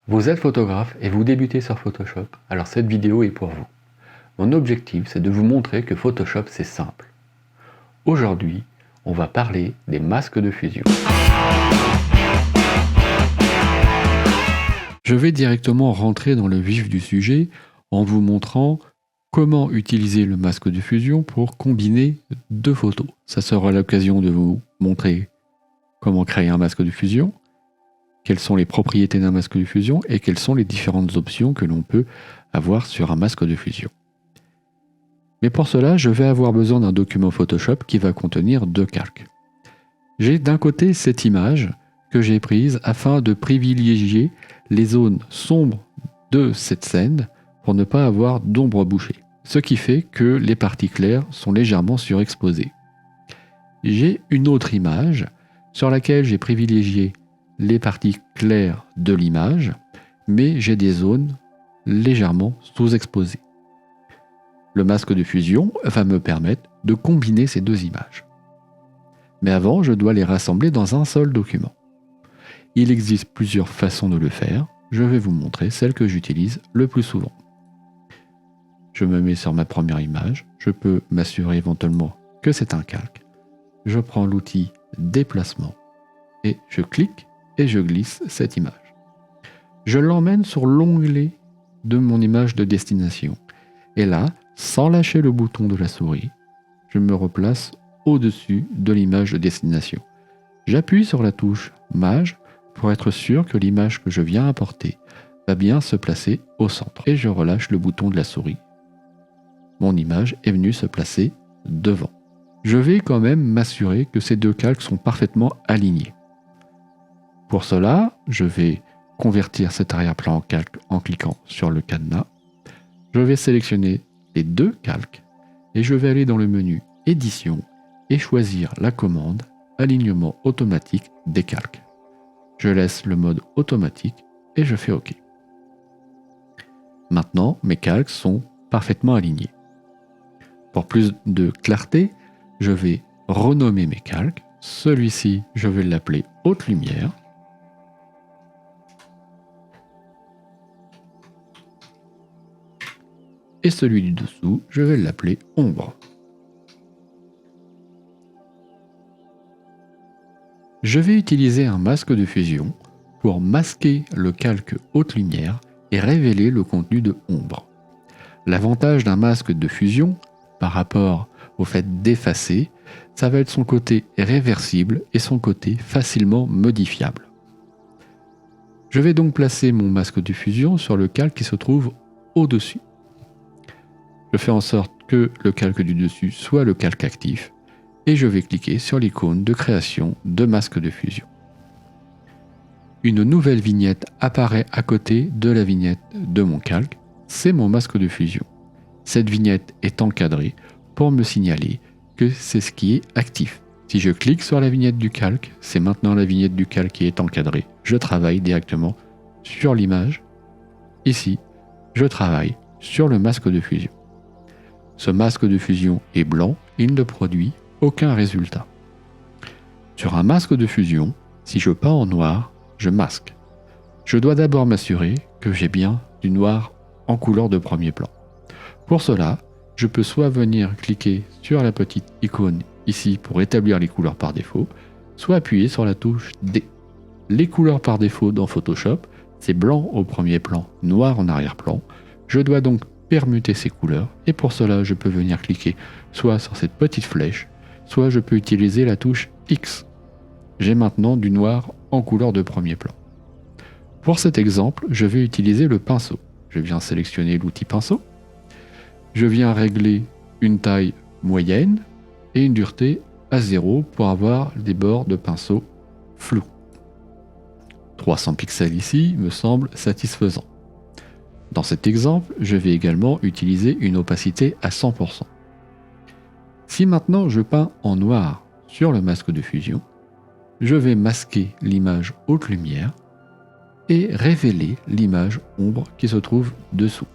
Vous êtes photographe et vous débutez sur Photoshop, alors cette vidéo est pour vous. Mon objectif, c'est de vous montrer que Photoshop, c'est simple. Aujourd'hui, on va parler des masques de fusion. Je vais directement rentrer dans le vif du sujet en vous montrant comment utiliser le masque de fusion pour combiner deux photos. Ça sera l'occasion de vous montrer comment créer un masque de fusion, quelles sont les propriétés d'un masque de fusion et quelles sont les différentes options que l'on peut avoir sur un masque de fusion. Mais pour cela, je vais avoir besoin d'un document Photoshop qui va contenir deux calques. J'ai d'un côté cette image que j'ai prise afin de privilégier les zones sombres de cette scène pour ne pas avoir d'ombre bouchée, ce qui fait que les parties claires sont légèrement surexposées. J'ai une autre image sur laquelle j'ai privilégié les parties claires de l'image, mais j'ai des zones légèrement sous-exposées. Le masque de fusion va me permettre de combiner ces deux images. Mais avant, je dois les rassembler dans un seul document. Il existe plusieurs façons de le faire. Je vais vous montrer celle que j'utilise le plus souvent. Je me mets sur ma première image. Je peux m'assurer éventuellement que c'est un calque. Je prends l'outil déplacement et je clique et je glisse cette image. Je l'emmène sur l'onglet de mon image de destination. Et là, sans lâcher le bouton de la souris, je me replace au-dessus de l'image de destination. J'appuie sur la touche Maj pour être sûr que l'image que je viens importer va bien se placer au centre. Et je relâche le bouton de la souris. Mon image est venue se placer devant. Je vais quand même m'assurer que ces deux calques sont parfaitement alignés. Pour cela, je vais convertir cet arrière-plan en calque en cliquant sur le cadenas. Je vais sélectionner les deux calques et je vais aller dans le menu Édition et choisir la commande Alignement automatique des calques. Je laisse le mode automatique et je fais OK. Maintenant, mes calques sont parfaitement alignés. Pour plus de clarté, je vais renommer mes calques. Celui-ci, je vais l'appeler Haute Lumière. Et celui du dessous, je vais l'appeler Ombre. Je vais utiliser un masque de fusion pour masquer le calque haute lumière et révéler le contenu de Ombre. L'avantage d'un masque de fusion par rapport au fait d'effacer, ça va être son côté réversible et son côté facilement modifiable. Je vais donc placer mon masque de fusion sur le calque qui se trouve au-dessus. Je fais en sorte que le calque du dessus soit le calque actif et je vais cliquer sur l'icône de création de masque de fusion. Une nouvelle vignette apparaît à côté de la vignette de mon calque, c'est mon masque de fusion. Cette vignette est encadrée pour me signaler que c'est ce qui est actif. Si je clique sur la vignette du calque, c'est maintenant la vignette du calque qui est encadrée. Je travaille directement sur l'image. Ici, je travaille sur le masque de fusion. Ce masque de fusion est blanc, il ne produit aucun résultat. Sur un masque de fusion, si je peins en noir, je masque. Je dois d'abord m'assurer que j'ai bien du noir en couleur de premier plan. Pour cela, je peux soit venir cliquer sur la petite icône ici pour établir les couleurs par défaut, soit appuyer sur la touche D. Les couleurs par défaut dans Photoshop, c'est blanc au premier plan, noir en arrière-plan. Je dois donc permuter ces couleurs et pour cela je peux venir cliquer soit sur cette petite flèche, soit je peux utiliser la touche X. J'ai maintenant du noir en couleur de premier plan. Pour cet exemple, je vais utiliser le pinceau. Je viens sélectionner l'outil pinceau. Je viens régler une taille moyenne et une dureté à 0 pour avoir des bords de pinceau flous. 300 pixels ici me semble satisfaisant. Dans cet exemple, je vais également utiliser une opacité à 100%. Si maintenant je peins en noir sur le masque de fusion, je vais masquer l'image haute lumière et révéler l'image ombre qui se trouve dessous.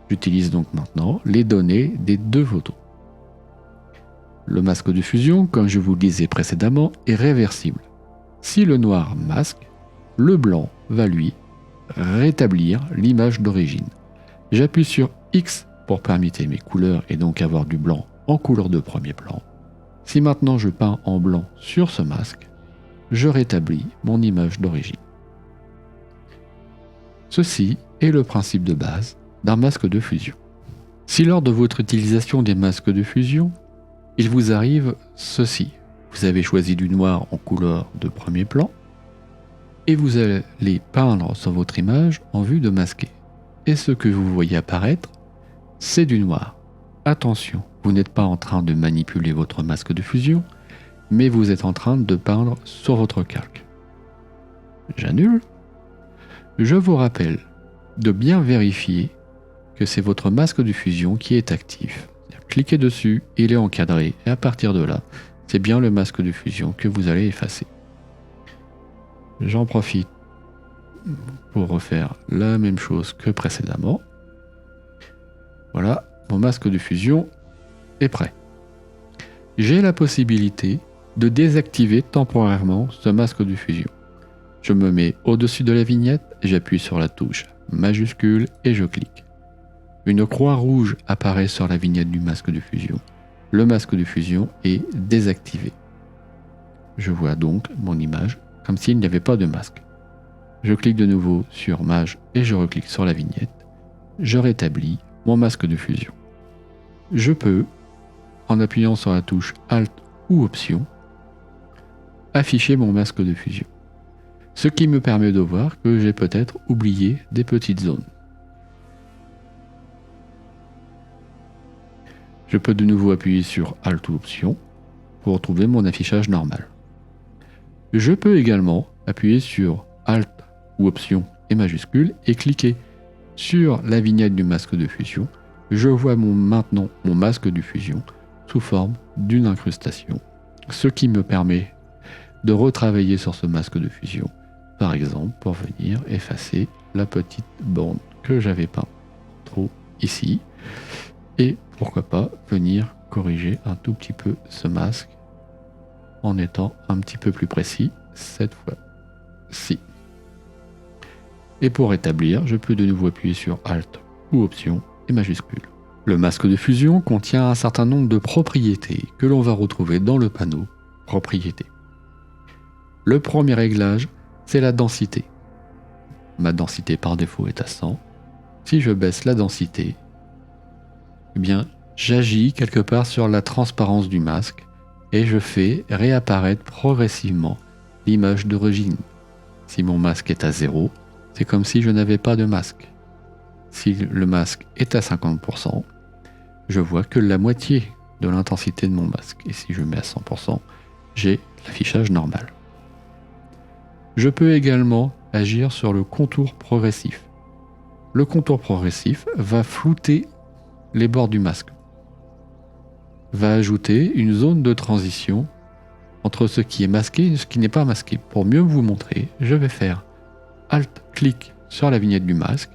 J'utilise donc maintenant les données des deux photos. Le masque de fusion, comme je vous le disais précédemment, est réversible. Si le noir masque, le blanc va lui rétablir l'image d'origine. J'appuie sur X pour permuter mes couleurs et donc avoir du blanc en couleur de premier plan. Si maintenant je peins en blanc sur ce masque, je rétablis mon image d'origine. Ceci est le principe de base d'un masque de fusion. Si lors de votre utilisation des masques de fusion, il vous arrive ceci, vous avez choisi du noir en couleur de premier plan et vous allez peindre sur votre image en vue de masquer. Et ce que vous voyez apparaître, c'est du noir. Attention, vous n'êtes pas en train de manipuler votre masque de fusion, mais vous êtes en train de peindre sur votre calque. J'annule. Je vous rappelle de bien vérifier que c'est votre masque de fusion qui est actif. Cliquez dessus, il est encadré, et à partir de là, c'est bien le masque de fusion que vous allez effacer. J'en profite pour refaire la même chose que précédemment. Voilà, mon masque de fusion est prêt. J'ai la possibilité de désactiver temporairement ce masque de fusion. Je me mets au-dessus de la vignette, j'appuie sur la touche majuscule et je clique. Une croix rouge apparaît sur la vignette du masque de fusion. Le masque de fusion est désactivé. Je vois donc mon image comme s'il n'y avait pas de masque. Je clique de nouveau sur Mage et je reclique sur la vignette. Je rétablis mon masque de fusion. Je peux, en appuyant sur la touche Alt ou Option, afficher mon masque de fusion. Ce qui me permet de voir que j'ai peut-être oublié des petites zones. Je peux de nouveau appuyer sur Alt ou Option pour retrouver mon affichage normal. Je peux également appuyer sur Alt ou Option et majuscule et cliquer sur la vignette du masque de fusion. Je vois maintenant mon masque de fusion sous forme d'une incrustation, ce qui me permet de retravailler sur ce masque de fusion, par exemple pour venir effacer la petite bande que j'avais peint trop ici, et pourquoi pas venir corriger un tout petit peu ce masque en étant un petit peu plus précis cette fois-ci. Et pour rétablir, je peux de nouveau appuyer sur Alt ou Option et majuscule. Le masque de fusion contient un certain nombre de propriétés que l'on va retrouver dans le panneau Propriétés. Le premier réglage, c'est la densité. Ma densité par défaut est à 100. Si je baisse la densité, eh bien, j'agis quelque part sur la transparence du masque et je fais réapparaître progressivement l'image d'origine. Si mon masque est à 0, c'est comme si je n'avais pas de masque. Si le masque est à 50%, je vois que la moitié de l'intensité de mon masque. Et si je mets à 100%, j'ai l'affichage normal. Je peux également agir sur le contour progressif. Le contour progressif va flouter les bords du masque, va ajouter une zone de transition entre ce qui est masqué et ce qui n'est pas masqué. Pour mieux vous montrer, je vais faire Alt-clic sur la vignette du masque.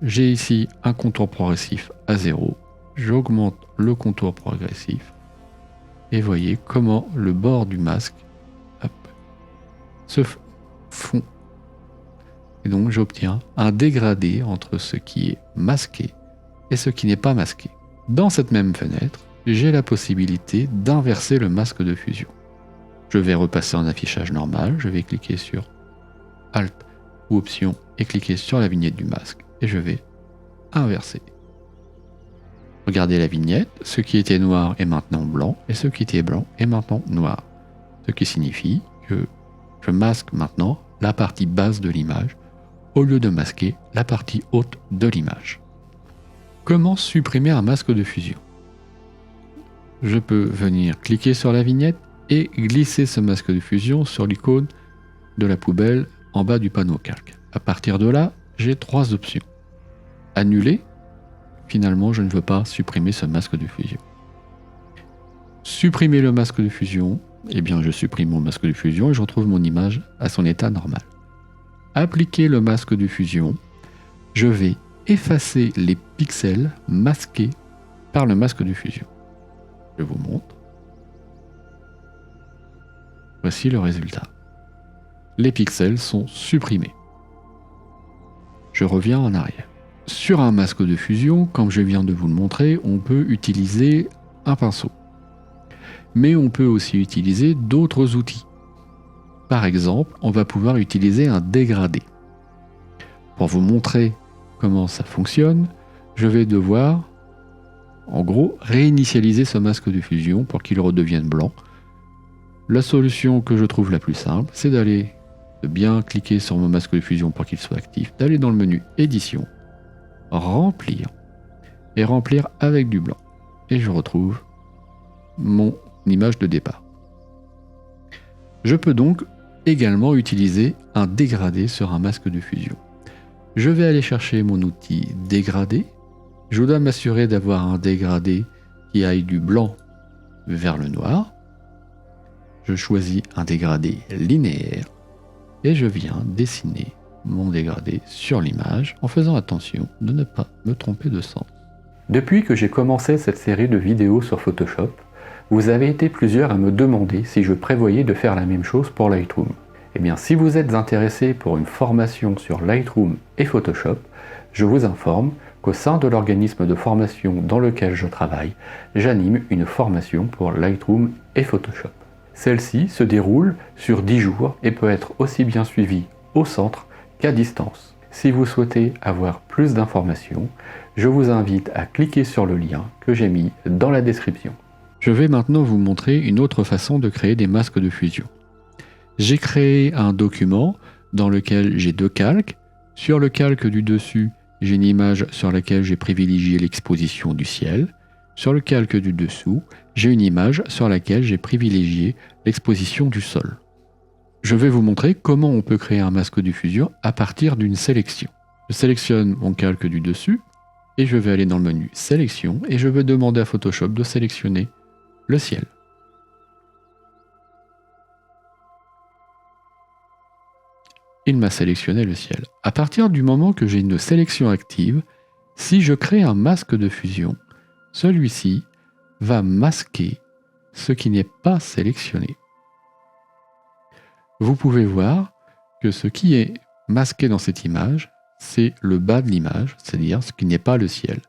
J'ai ici un contour progressif à 0. J'augmente le contour progressif et voyez comment le bord du masque se fond. Et donc j'obtiens un dégradé entre ce qui est masqué et ce qui n'est pas masqué. Dans cette même fenêtre, j'ai la possibilité d'inverser le masque de fusion. Je vais repasser en affichage normal, je vais cliquer sur Alt ou Option et cliquer sur la vignette du masque et je vais inverser. Regardez la vignette, ce qui était noir est maintenant blanc et ce qui était blanc est maintenant noir. Ce qui signifie que je masque maintenant la partie basse de l'image au lieu de masquer la partie haute de l'image. Comment supprimer un masque de fusion? Je peux venir cliquer sur la vignette et glisser ce masque de fusion sur l'icône de la poubelle en bas du panneau calque. À partir de là, j'ai 3 options. Annuler. Finalement, je ne veux pas supprimer ce masque de fusion. Supprimer le masque de fusion. Eh bien, je supprime mon masque de fusion et je retrouve mon image à son état normal. Appliquer le masque de fusion. Je vais effacer les pixels masqués par le masque de fusion. Je vous montre. Voici le résultat. les pixels sont supprimés. Je reviens en arrière. Sur un masque de fusion, comme je viens de vous le montrer, on peut utiliser un pinceau. Mais on peut aussi utiliser d'autres outils. Par exemple, on va pouvoir utiliser un dégradé. Pour vous montrer comment ça fonctionne, je vais devoir, en gros, réinitialiser ce masque de fusion pour qu'il redevienne blanc. La solution que je trouve la plus simple, c'est de bien cliquer sur mon masque de fusion pour qu'il soit actif, d'aller dans le menu Édition, Remplir, et remplir avec du blanc. Et je retrouve mon image de départ. Je peux donc également utiliser un dégradé sur un masque de fusion. Je vais aller chercher mon outil dégradé. Je dois m'assurer d'avoir un dégradé qui aille du blanc vers le noir. Je choisis un dégradé linéaire et je viens dessiner mon dégradé sur l'image en faisant attention de ne pas me tromper de sens. Depuis que j'ai commencé cette série de vidéos sur Photoshop, vous avez été plusieurs à me demander si je prévoyais de faire la même chose pour Lightroom. Eh bien, si vous êtes intéressé pour une formation sur Lightroom et Photoshop, je vous informe qu'au sein de l'organisme de formation dans lequel je travaille, j'anime une formation pour Lightroom et Photoshop. Celle-ci se déroule sur 10 jours et peut être aussi bien suivie au centre qu'à distance. Si vous souhaitez avoir plus d'informations, je vous invite à cliquer sur le lien que j'ai mis dans la description. Je vais maintenant vous montrer une autre façon de créer des masques de fusion. J'ai créé un document dans lequel j'ai deux calques. Sur le calque du dessus, j'ai une image sur laquelle j'ai privilégié l'exposition du ciel. Sur le calque du dessous, j'ai une image sur laquelle j'ai privilégié l'exposition du sol. Je vais vous montrer comment on peut créer un masque de fusion à partir d'une sélection. Je sélectionne mon calque du dessus et je vais aller dans le menu Sélection et je vais demander à Photoshop de sélectionner le ciel. Il m'a sélectionné le ciel. À partir du moment que j'ai une sélection active, si je crée un masque de fusion, celui-ci va masquer ce qui n'est pas sélectionné. Vous pouvez voir que ce qui est masqué dans cette image, c'est le bas de l'image, c'est-à-dire ce qui n'est pas le ciel.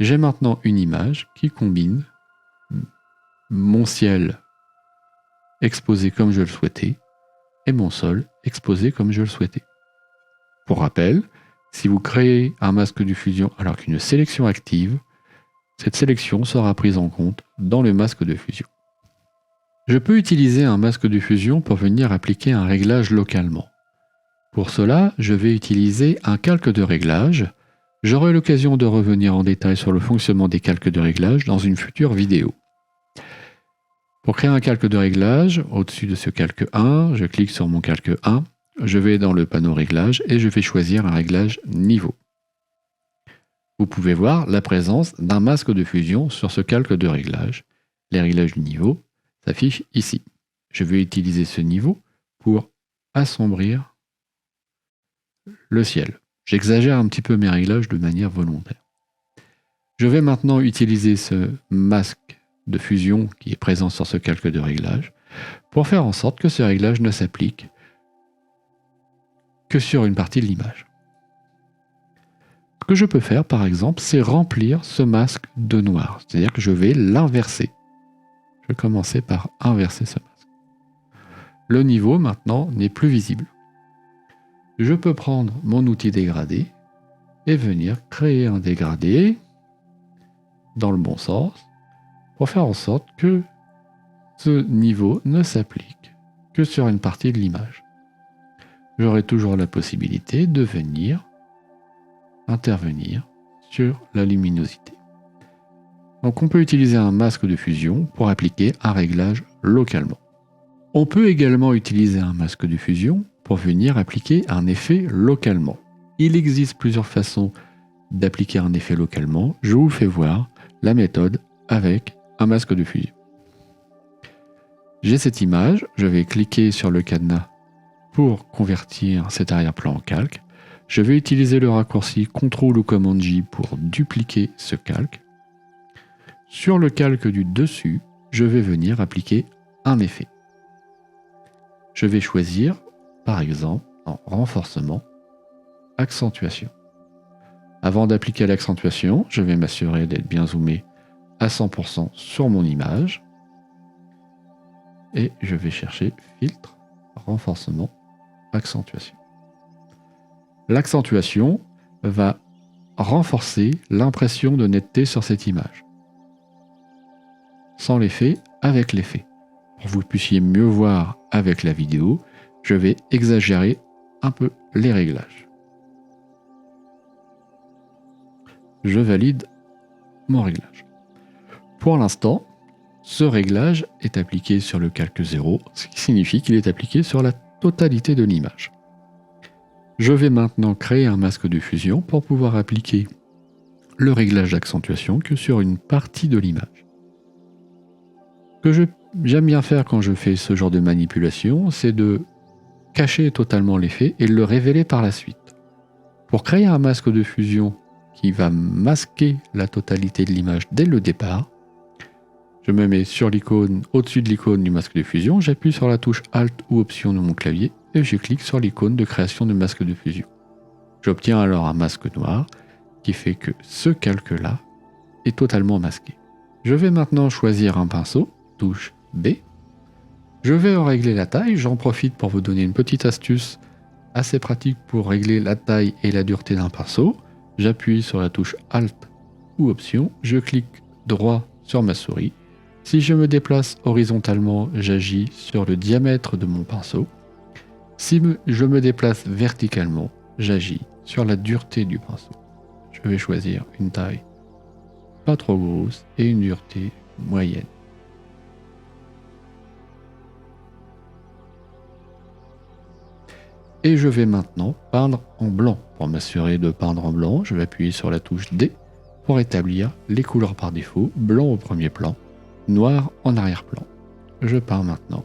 J'ai maintenant une image qui combine mon ciel exposé comme je le souhaitais et mon sol exposé comme je le souhaitais. Pour rappel, si vous créez un masque de fusion alors qu'une sélection active, cette sélection sera prise en compte dans le masque de fusion. Je peux utiliser un masque de fusion pour venir appliquer un réglage localement. Pour cela, je vais utiliser un calque de réglage. J'aurai l'occasion de revenir en détail sur le fonctionnement des calques de réglage dans une future vidéo. Pour créer un calque de réglage, au-dessus de ce calque 1, je clique sur mon calque 1, je vais dans le panneau réglage et je vais choisir un réglage niveau. Vous pouvez voir la présence d'un masque de fusion sur ce calque de réglage. Les réglages du niveau s'affichent ici. Je vais utiliser ce niveau pour assombrir le ciel. J'exagère un petit peu mes réglages de manière volontaire. Je vais maintenant utiliser ce masque de fusion qui est présent sur ce calque de réglage pour faire en sorte que ce réglage ne s'applique que sur une partie de l'image. Ce que je peux faire par exemple, c'est remplir ce masque de noir, c'est-à-dire que je vais l'inverser. Je vais commencer par inverser ce masque. Le niveau maintenant n'est plus visible. Je peux prendre mon outil dégradé et venir créer un dégradé dans le bon sens pour faire en sorte que ce niveau ne s'applique que sur une partie de l'image. J'aurai toujours la possibilité de venir intervenir sur la luminosité. Donc on peut utiliser un masque de fusion pour appliquer un réglage localement. On peut également utiliser un masque de fusion pour venir appliquer un effet localement. Il existe plusieurs façons d'appliquer un effet localement. Je vous fais voir la méthode avec un masque de fusion. J'ai cette image, je vais cliquer sur le cadenas pour convertir cet arrière-plan en calque. Je vais utiliser le raccourci CTRL ou Commande J pour dupliquer ce calque. Sur le calque du dessus, je vais venir appliquer un effet. Je vais choisir par exemple en renforcement, accentuation. Avant d'appliquer l'accentuation, je vais m'assurer d'être bien zoomé à 100% sur mon image et je vais chercher filtre, renforcement, accentuation. L'accentuation va renforcer l'impression de netteté sur cette image. Sans l'effet, avec l'effet. Pour que vous puissiez mieux voir avec la vidéo, je vais exagérer un peu les réglages. Je valide mon réglage. Pour l'instant, ce réglage est appliqué sur le calque 0, ce qui signifie qu'il est appliqué sur la totalité de l'image. Je vais maintenant créer un masque de fusion pour pouvoir appliquer le réglage d'accentuation que sur une partie de l'image. Ce que j'aime bien faire quand je fais ce genre de manipulation, c'est de cacher totalement l'effet et le révéler par la suite. Pour créer un masque de fusion qui va masquer la totalité de l'image dès le départ, je me mets sur l'icône, au-dessus de l'icône du masque de fusion, j'appuie sur la touche Alt ou Option de mon clavier et je clique sur l'icône de création de masque de fusion. J'obtiens alors un masque noir qui fait que ce calque-là est totalement masqué. Je vais maintenant choisir un pinceau, touche B. Je vais en régler la taille, j'en profite pour vous donner une petite astuce assez pratique pour régler la taille et la dureté d'un pinceau. J'appuie sur la touche Alt ou Option, je clique droit sur ma souris. Si je me déplace horizontalement, j'agis sur le diamètre de mon pinceau. Si je me déplace verticalement, j'agis sur la dureté du pinceau. Je vais choisir une taille pas trop grosse et une dureté moyenne. Et je vais maintenant peindre en blanc. Pour m'assurer de peindre en blanc, je vais appuyer sur la touche D pour établir les couleurs par défaut, blanc au premier plan, noir en arrière-plan. Je peins maintenant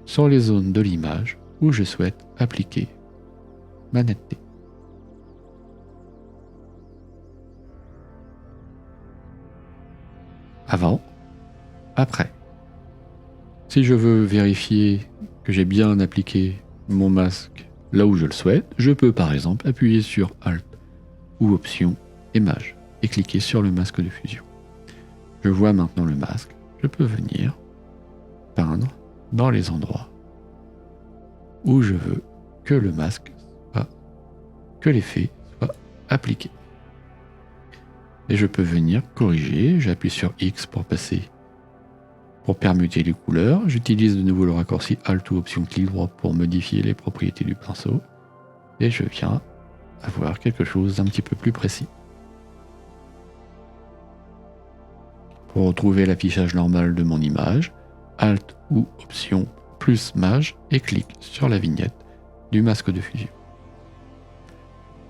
sur les zones de l'image où je souhaite appliquer ma netteté. Avant, après. Si je veux vérifier que j'ai bien appliqué mon masque là où je le souhaite, je peux par exemple appuyer sur Alt ou Option et Maj et cliquer sur le masque de fusion. Je vois maintenant le masque, je peux venir peindre dans les endroits où je veux que le masque que l'effet soit appliqué. Et je peux venir corriger, j'appuie sur X pour permuter les couleurs, j'utilise de nouveau le raccourci Alt ou Option clic droit pour modifier les propriétés du pinceau, et je viens avoir quelque chose d'un petit peu plus précis. Pour retrouver l'affichage normal de mon image, Alt ou Option plus Maj et clique sur la vignette du masque de fusion.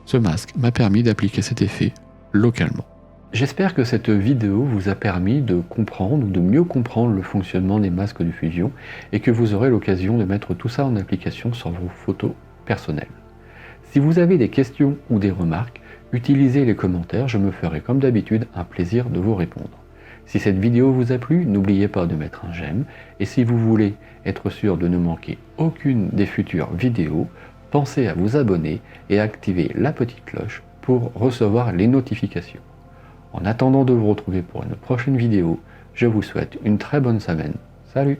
Ce masque m'a permis d'appliquer cet effet localement. J'espère que cette vidéo vous a permis de comprendre ou de mieux comprendre le fonctionnement des masques de fusion et que vous aurez l'occasion de mettre tout ça en application sur vos photos personnelles. Si vous avez des questions ou des remarques, utilisez les commentaires, je me ferai comme d'habitude un plaisir de vous répondre. Si cette vidéo vous a plu, n'oubliez pas de mettre un j'aime et si vous voulez être sûr de ne manquer aucune des futures vidéos, pensez à vous abonner et à activer la petite cloche pour recevoir les notifications. En attendant de vous retrouver pour une prochaine vidéo, je vous souhaite une très bonne semaine. Salut!